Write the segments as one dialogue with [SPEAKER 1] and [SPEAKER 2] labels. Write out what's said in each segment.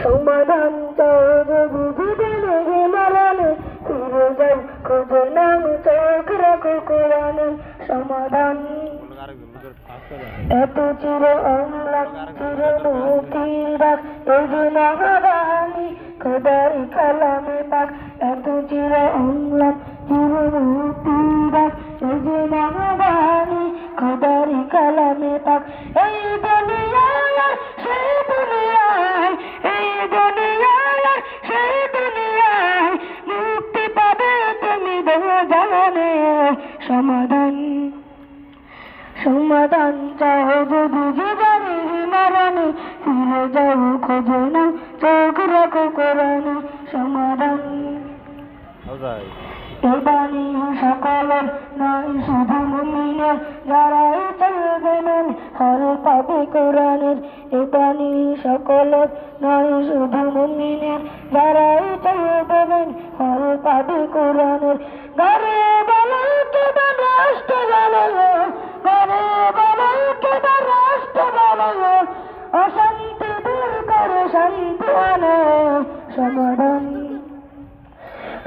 [SPEAKER 1] সমাধান চাও যদি জীবনে হে মরণে ফিরে যাও খোঁজো নাম চোখ রাখো কোরআনে সমাধান এত চির অম্লান চির মুক্তিরাত এই যে মহাবাণী খোদার কালামে পাক এত চির অম্লান চির মুক্তিরাত এই যে মহাবাণী খোদার কালামে পাক এই দুনিয়ায় সেই দুনিয়ায় এই দুনিয়ায় সেই দুনিয়ায় মুক্তি পাবে তুমি জানে সমাধান সমাধান চাও যদি জীবনে মরণে ফিরে যাও খোঁজো না চোখ রাখো কোরআনে সমাধান এবানি সকলের নয় শুধু মুমিনের যারাই চলবেন হর পাবে কোরআনের এবানি সকলের নয় শুধু মুমিনের যারাই চলবেন হর পাবে কোরআনের ঘরে বলো কেবা রাষ্ট্র বলো ঘরে বলো কেবা রাষ্ট্র বলো অশান্তি দূর করে শান্তি আনে সমাধান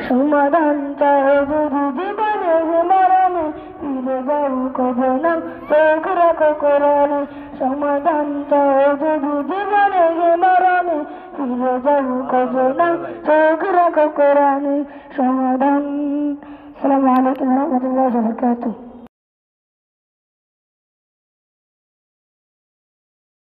[SPEAKER 1] সমাধান চাও যদি জীবনে মরণে ফিরে যাও খোঁজো নাম চোখ রাখো কোরআনে সমাধান চাও যদি জীবনে মরণে ফিরে যাও খোঁজো নাম চোখ রাখো কোরআনে সমাধান। আসসালামু আলাইকুম ওয়া রাহমাতুল্লাহি ওয়া বারাকাতুহু।